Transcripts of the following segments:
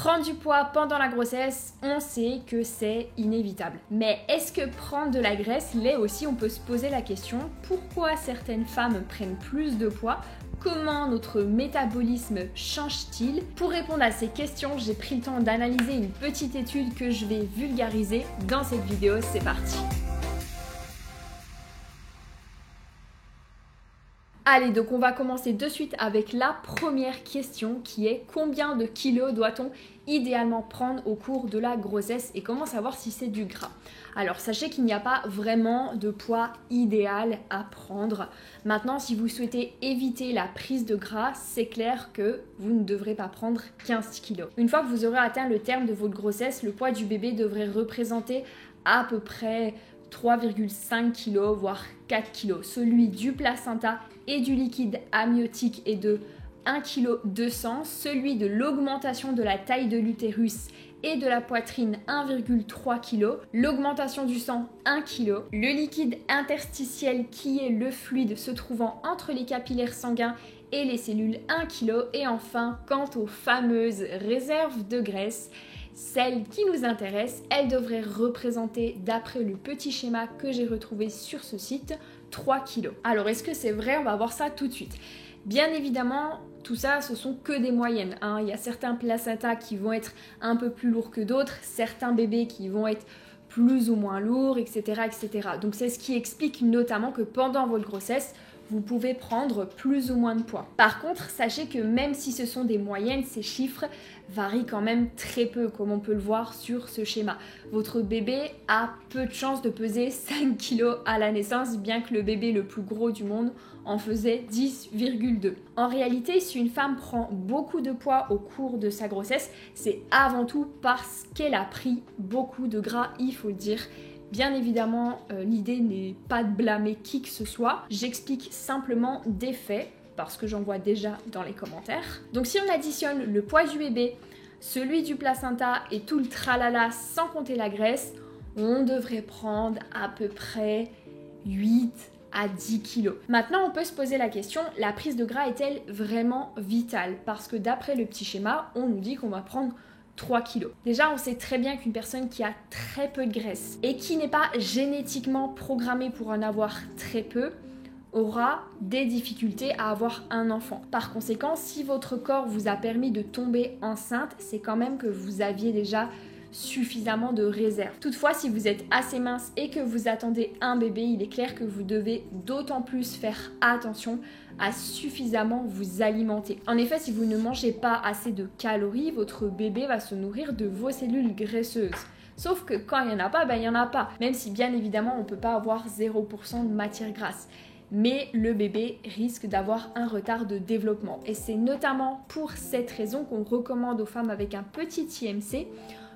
Prendre du poids pendant la grossesse, on sait que c'est inévitable. Mais est-ce que prendre de la graisse l'est aussi? On peut se poser la question, pourquoi certaines femmes prennent plus de poids? Comment notre métabolisme change-t-il? Pour répondre à ces questions, j'ai pris le temps d'analyser une petite étude que je vais vulgariser dans cette vidéo. C'est parti! Allez, donc on va commencer de suite avec la première question qui est combien de kilos doit-on idéalement prendre au cours de la grossesse et comment savoir si c'est du gras? Alors sachez qu'il n'y a pas vraiment de poids idéal à prendre. Maintenant, si vous souhaitez éviter la prise de gras, c'est clair que vous ne devrez pas prendre 15 kilos. Une fois que vous aurez atteint le terme de votre grossesse, le poids du bébé devrait représenter à peu près 3,5 kg, voire 4 kg. Celui du placenta et du liquide amniotique est de 1,2 kg. Celui de l'augmentation de la taille de l'utérus et de la poitrine, 1,3 kg. L'augmentation du sang, 1 kg. Le liquide interstitiel qui est le fluide se trouvant entre les capillaires sanguins et les cellules, 1 kg. Et enfin, quant aux fameuses réserves de graisse, celle qui nous intéresse, elle devrait représenter, d'après le petit schéma que j'ai retrouvé sur ce site, 3 kg. Alors est-ce que c'est vrai? On va voir ça tout de suite. Bien évidemment, tout ça, ce sont que des moyennes, hein. Il y a certains placentas qui vont être un peu plus lourds que d'autres, certains bébés qui vont être plus ou moins lourds, etc. etc. Donc c'est ce qui explique notamment que pendant votre grossesse, vous pouvez prendre plus ou moins de poids. Par contre, sachez que même si ce sont des moyennes, ces chiffres varient quand même très peu, comme on peut le voir sur ce schéma. Votre bébé a peu de chances de peser 5 kg à la naissance, bien que le bébé le plus gros du monde en faisait 10,2. En réalité, si une femme prend beaucoup de poids au cours de sa grossesse, c'est avant tout parce qu'elle a pris beaucoup de gras, il faut le dire. Bien évidemment, l'idée n'est pas de blâmer qui que ce soit. J'explique simplement des faits, parce que j'en vois déjà dans les commentaires. Donc si on additionne le poids du bébé, celui du placenta et tout le tralala sans compter la graisse, on devrait prendre à peu près 8 à 10 kilos. Maintenant, on peut se poser la question, la prise de gras est-elle vraiment vitale? Parce que d'après le petit schéma, on nous dit qu'on va prendre 3 kilos. Déjà, on sait très bien qu'une personne qui a très peu de graisse et qui n'est pas génétiquement programmée pour en avoir très peu aura des difficultés à avoir un enfant. Par conséquent, si votre corps vous a permis de tomber enceinte, c'est quand même que vous aviez déjà suffisamment de réserve. Toutefois, si vous êtes assez mince et que vous attendez un bébé, il est clair que vous devez d'autant plus faire attention à suffisamment vous alimenter. En effet, si vous ne mangez pas assez de calories, votre bébé va se nourrir de vos cellules graisseuses. Sauf que quand il n'y en a pas, il n'y en a pas. Même si bien évidemment, on ne peut pas avoir 0% de matière grasse. Mais le bébé risque d'avoir un retard de développement. Et c'est notamment pour cette raison qu'on recommande aux femmes avec un petit IMC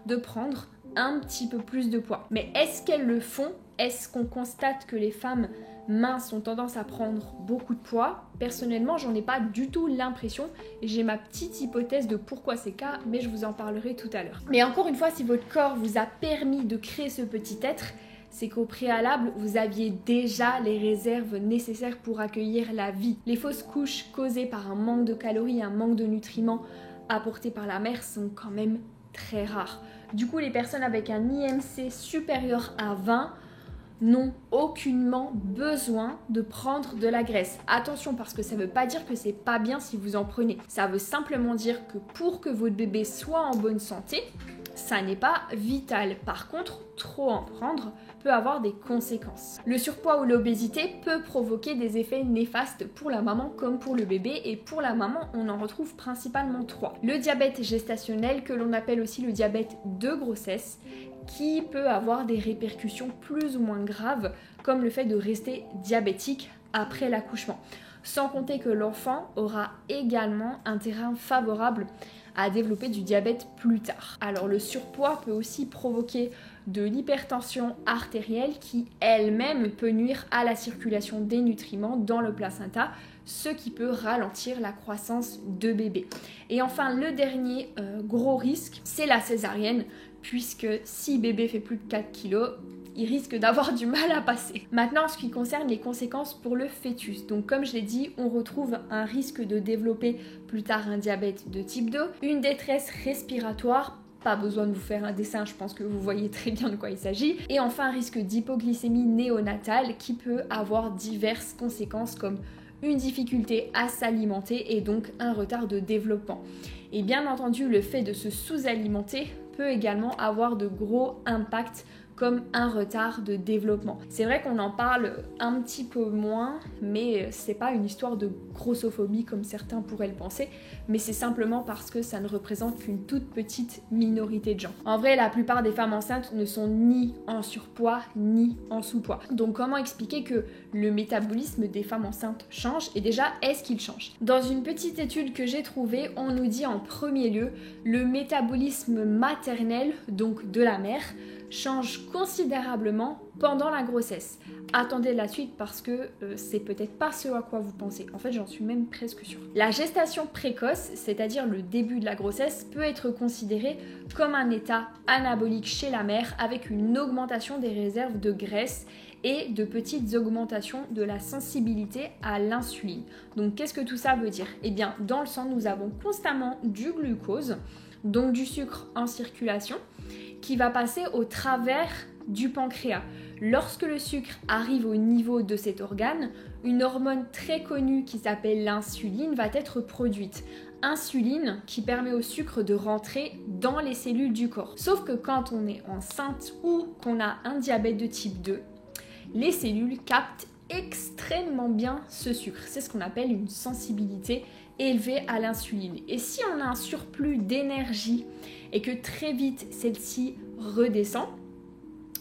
de prendre un petit peu plus de poids. Mais est-ce qu'elles le font? Est-ce qu'on constate que les femmes minces ont tendance à prendre beaucoup de poids? Personnellement, j'en ai pas du tout l'impression et j'ai ma petite hypothèse de pourquoi c'est le cas, mais je vous en parlerai tout à l'heure. Mais encore une fois, si votre corps vous a permis de créer ce petit être, c'est qu'au préalable, vous aviez déjà les réserves nécessaires pour accueillir la vie. Les fausses couches causées par un manque de calories, un manque de nutriments apportés par la mère sont quand même très rares. Du coup, les personnes avec un IMC supérieur à 20 n'ont aucunement besoin de prendre de la graisse. Attention, parce que ça ne veut pas dire que c'est pas bien si vous en prenez. Ça veut simplement dire que pour que votre bébé soit en bonne santé, ça n'est pas vital. Par contre, trop en prendre peut avoir des conséquences. Le surpoids ou l'obésité peut provoquer des effets néfastes pour la maman comme pour le bébé, et pour la maman, on en retrouve principalement 3. Le diabète gestationnel, que l'on appelle aussi le diabète de grossesse, qui peut avoir des répercussions plus ou moins graves, comme le fait de rester diabétique après l'accouchement. Sans compter que l'enfant aura également un terrain favorable à développer du diabète plus tard. Alors le surpoids peut aussi provoquer de l'hypertension artérielle qui elle-même peut nuire à la circulation des nutriments dans le placenta, ce qui peut ralentir la croissance de bébé. Et enfin, le dernier gros risque, c'est la césarienne, puisque si bébé fait plus de 4 kg, il risque d'avoir du mal à passer. Maintenant, en ce qui concerne les conséquences pour le fœtus, donc comme je l'ai dit, on retrouve un risque de développer plus tard un diabète de type 2, une détresse respiratoire, pas besoin de vous faire un dessin, je pense que vous voyez très bien de quoi il s'agit, et enfin un risque d'hypoglycémie néonatale qui peut avoir diverses conséquences comme une difficulté à s'alimenter et donc un retard de développement. Et bien entendu, le fait de se sous-alimenter peut également avoir de gros impacts comme un retard de développement. C'est vrai qu'on en parle un petit peu moins, mais c'est pas une histoire de grossophobie comme certains pourraient le penser, mais c'est simplement parce que ça ne représente qu'une toute petite minorité de gens. En vrai, la plupart des femmes enceintes ne sont ni en surpoids ni en sous-poids. Donc comment expliquer que le métabolisme des femmes enceintes change, et déjà, est-ce qu'il change? Dans une petite étude que j'ai trouvée, on nous dit en premier lieu le métabolisme maternel, donc de la mère, change considérablement pendant la grossesse. Attendez la suite parce que c'est peut-être pas ce à quoi vous pensez. En fait, j'en suis même presque sûre. La gestation précoce, c'est-à-dire le début de la grossesse, peut être considérée comme un état anabolique chez la mère avec une augmentation des réserves de graisse et de petites augmentations de la sensibilité à l'insuline. Donc qu'est-ce que tout ça veut dire? Eh bien, dans le sang, nous avons constamment du glucose, donc du sucre en circulation, qui va passer au travers du pancréas. Lorsque le sucre arrive au niveau de cet organe, une hormone très connue qui s'appelle l'insuline va être produite. Insuline qui permet au sucre de rentrer dans les cellules du corps. Sauf que quand on est enceinte ou qu'on a un diabète de type 2, les cellules captent extrêmement bien ce sucre. C'est ce qu'on appelle une sensibilité élevée à l'insuline. Et si on a un surplus d'énergie et que très vite celle-ci redescend,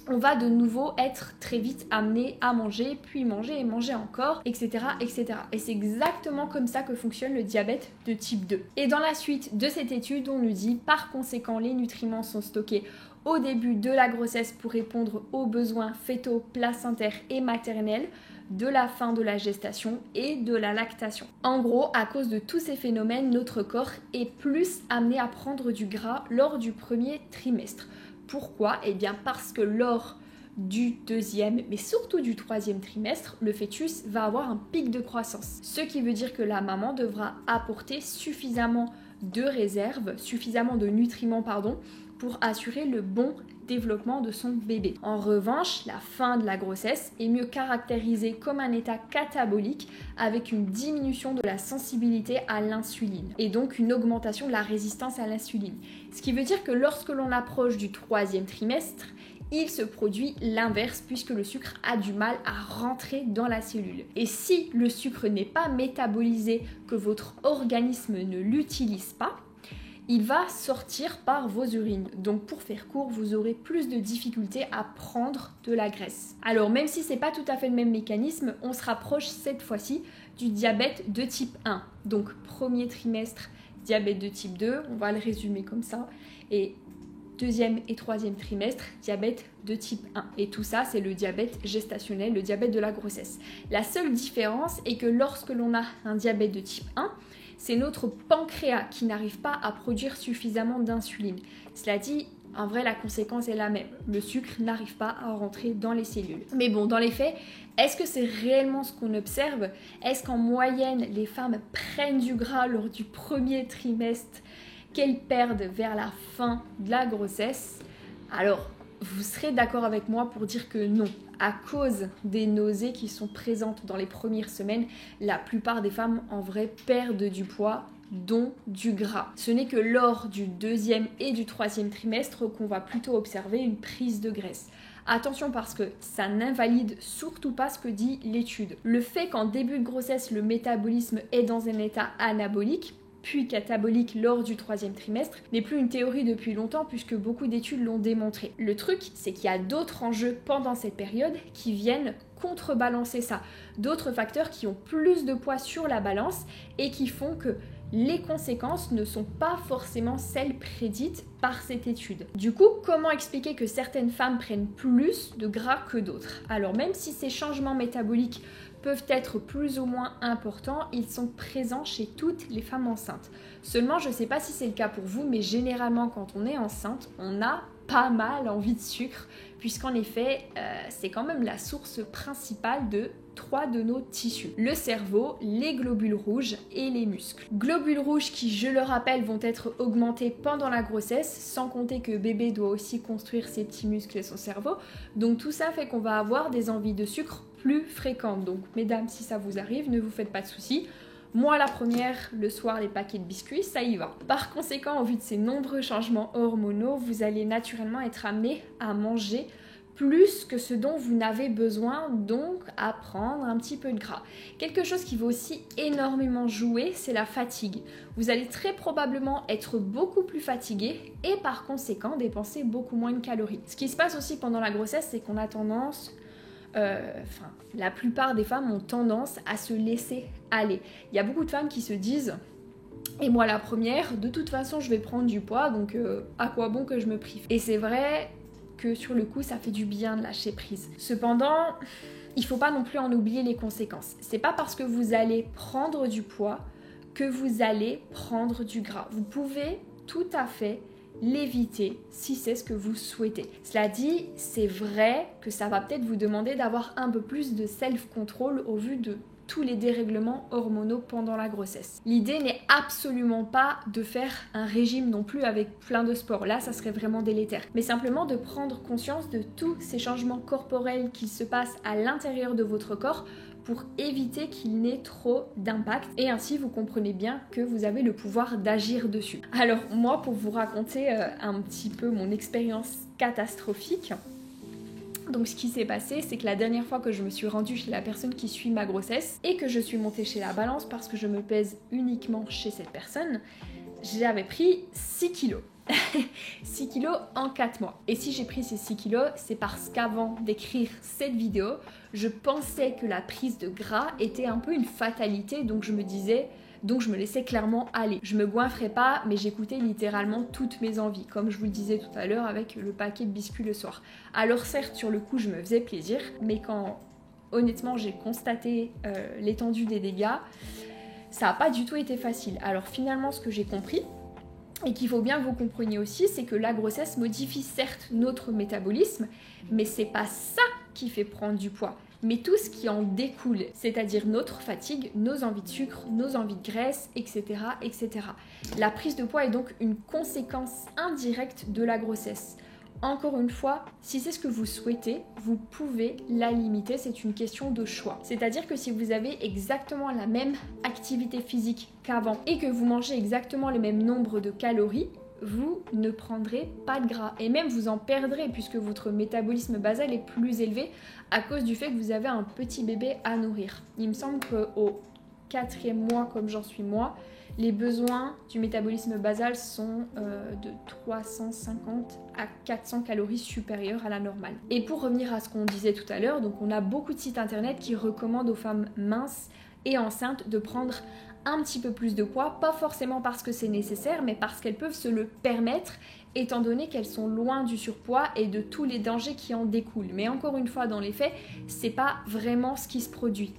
on va de nouveau être très vite amené à manger, puis manger et manger encore, etc. etc. Et c'est exactement comme ça que fonctionne le diabète de type 2. Et dans la suite de cette étude, on nous dit par conséquent les nutriments sont stockés au début de la grossesse pour répondre aux besoins fœtaux, placentaires et maternels, de la fin de la gestation et de la lactation. En gros, à cause de tous ces phénomènes, notre corps est plus amené à prendre du gras lors du premier trimestre. Pourquoi? Eh bien parce que lors du deuxième, mais surtout du troisième trimestre, le fœtus va avoir un pic de croissance. Ce qui veut dire que la maman devra apporter suffisamment de réserves, suffisamment de nutriments, pour assurer le bon développement de son bébé. En revanche, la fin de la grossesse est mieux caractérisée comme un état catabolique avec une diminution de la sensibilité à l'insuline et donc une augmentation de la résistance à l'insuline. Ce qui veut dire que lorsque l'on approche du troisième trimestre, il se produit l'inverse puisque le sucre a du mal à rentrer dans la cellule. Et si le sucre n'est pas métabolisé, que votre organisme ne l'utilise pas, il va sortir par vos urines. Donc pour faire court, vous aurez plus de difficultés à prendre de la graisse. Alors même si c'est pas tout à fait le même mécanisme, on se rapproche cette fois-ci du diabète de type 1. Donc premier trimestre, diabète de type 2, on va le résumer comme ça. Et deuxième et troisième trimestre, diabète de type 1. Et tout ça, c'est le diabète gestationnel, le diabète de la grossesse. La seule différence est que lorsque l'on a un diabète de type 1, c'est notre pancréas qui n'arrive pas à produire suffisamment d'insuline. Cela dit, en vrai, la conséquence est la même. Le sucre n'arrive pas à rentrer dans les cellules. Mais bon, dans les faits, est-ce que c'est réellement ce qu'on observe? Est-ce qu'en moyenne, les femmes prennent du gras lors du premier trimestre qu'elles perdent vers la fin de la grossesse? Alors, vous serez d'accord avec moi pour dire que non. À cause des nausées qui sont présentes dans les premières semaines, la plupart des femmes en vrai perdent du poids, dont du gras. Ce n'est que lors du deuxième et du troisième trimestre qu'on va plutôt observer une prise de graisse. Attention parce que ça n'invalide surtout pas ce que dit l'étude. Le fait qu'en début de grossesse, le métabolisme est dans un état anabolique, puis catabolique lors du troisième trimestre, n'est plus une théorie depuis longtemps puisque beaucoup d'études l'ont démontré. Le truc, c'est qu'il y a d'autres enjeux pendant cette période qui viennent contrebalancer ça. D'autres facteurs qui ont plus de poids sur la balance et qui font que les conséquences ne sont pas forcément celles prédites par cette étude. Du coup, comment expliquer que certaines femmes prennent plus de gras que d'autres? Alors même si ces changements métaboliques peuvent être plus ou moins importants, ils sont présents chez toutes les femmes enceintes. Seulement, je ne sais pas si c'est le cas pour vous, mais généralement quand on est enceinte, on a pas mal envie de sucre, puisqu'en effet, c'est quand même la source principale de 3 de nos tissus. Le cerveau, les globules rouges et les muscles. Globules rouges qui, je le rappelle, vont être augmentés pendant la grossesse, sans compter que bébé doit aussi construire ses petits muscles et son cerveau. Donc tout ça fait qu'on va avoir des envies de sucre plus fréquentes. Donc mesdames, si ça vous arrive, ne vous faites pas de soucis. Moi, la première, le soir, les paquets de biscuits, ça y va. Par conséquent, en vue de ces nombreux changements hormonaux, vous allez naturellement être amené à manger plus que ce dont vous n'avez besoin, donc à prendre un petit peu de gras. Quelque chose qui va aussi énormément jouer, c'est la fatigue. Vous allez très probablement être beaucoup plus fatigué et par conséquent dépenser beaucoup moins de calories. Ce qui se passe aussi pendant la grossesse, c'est qu'on a tendance... la plupart des femmes ont tendance à se laisser aller. Il y a beaucoup de femmes qui se disent, et moi la première, de toute façon je vais prendre du poids, donc à quoi bon que je me prive. Et c'est vrai que sur le coup ça fait du bien de lâcher prise. Cependant, il faut pas non plus en oublier les conséquences. C'est pas parce que vous allez prendre du poids que vous allez prendre du gras. Vous pouvez tout à fait l'éviter si c'est ce que vous souhaitez. Cela dit, c'est vrai que ça va peut-être vous demander d'avoir un peu plus de self-control au vu de tous les dérèglements hormonaux pendant la grossesse. L'idée n'est absolument pas de faire un régime non plus avec plein de sport. Là, ça serait vraiment délétère. Mais simplement de prendre conscience de tous ces changements corporels qui se passent à l'intérieur de votre corps pour éviter qu'il n'ait trop d'impact et ainsi vous comprenez bien que vous avez le pouvoir d'agir dessus. Alors moi, pour vous raconter un petit peu mon expérience catastrophique, donc ce qui s'est passé, c'est que la dernière fois que je me suis rendue chez la personne qui suit ma grossesse et que je suis montée chez la balance parce que je me pèse uniquement chez cette personne, j'avais pris 6 kilos. 6 kilos en 4 mois. Et si j'ai pris ces 6 kilos, c'est parce qu'avant d'écrire cette vidéo, je pensais que la prise de gras était un peu une fatalité, donc je me laissais clairement aller. Je me goinfrais pas, mais j'écoutais littéralement toutes mes envies, comme je vous le disais tout à l'heure avec le paquet de biscuits le soir. Alors certes, sur le coup, je me faisais plaisir, mais quand honnêtement j'ai constaté l'étendue des dégâts, ça n'a pas du tout été facile. Alors finalement, ce que j'ai compris, et qu'il faut bien que vous compreniez aussi, c'est que la grossesse modifie certes notre métabolisme, mais c'est pas ça qui fait prendre du poids, mais tout ce qui en découle, c'est-à-dire notre fatigue, nos envies de sucre, nos envies de graisse, etc., etc. La prise de poids est donc une conséquence indirecte de la grossesse. Encore une fois, si c'est ce que vous souhaitez, vous pouvez la limiter, c'est une question de choix. C'est-à-dire que si vous avez exactement la même activité physique qu'avant et que vous mangez exactement le même nombre de calories, vous ne prendrez pas de gras et même vous en perdrez puisque votre métabolisme basal est plus élevé à cause du fait que vous avez un petit bébé à nourrir. Il me semble qu'au 4e mois, comme j'en suis moi, les besoins du métabolisme basal sont de 350 à 400 calories supérieures à la normale. Et pour revenir à ce qu'on disait tout à l'heure, donc on a beaucoup de sites internet qui recommandent aux femmes minces et enceintes de prendre un petit peu plus de poids, pas forcément parce que c'est nécessaire, mais parce qu'elles peuvent se le permettre, étant donné qu'elles sont loin du surpoids et de tous les dangers qui en découlent. Mais encore une fois, dans les faits, c'est pas vraiment ce qui se produit.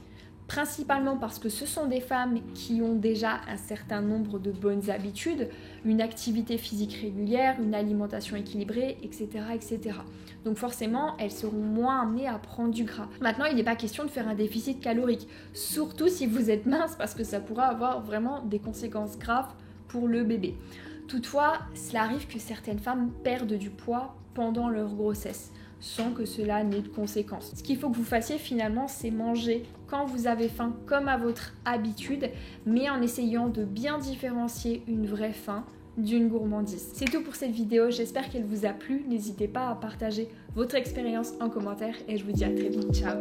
Principalement parce que ce sont des femmes qui ont déjà un certain nombre de bonnes habitudes, une activité physique régulière, une alimentation équilibrée, etc., etc. Donc forcément, elles seront moins amenées à prendre du gras. Maintenant, il n'est pas question de faire un déficit calorique, surtout si vous êtes mince, parce que ça pourra avoir vraiment des conséquences graves pour le bébé. Toutefois, cela arrive que certaines femmes perdent du poids pendant leur grossesse, sans que cela n'ait de conséquences. Ce qu'il faut que vous fassiez finalement, c'est manger quand vous avez faim comme à votre habitude, mais en essayant de bien différencier une vraie faim d'une gourmandise. C'est tout pour cette vidéo, j'espère qu'elle vous a plu. N'hésitez pas à partager votre expérience en commentaire et je vous dis à très vite, ciao.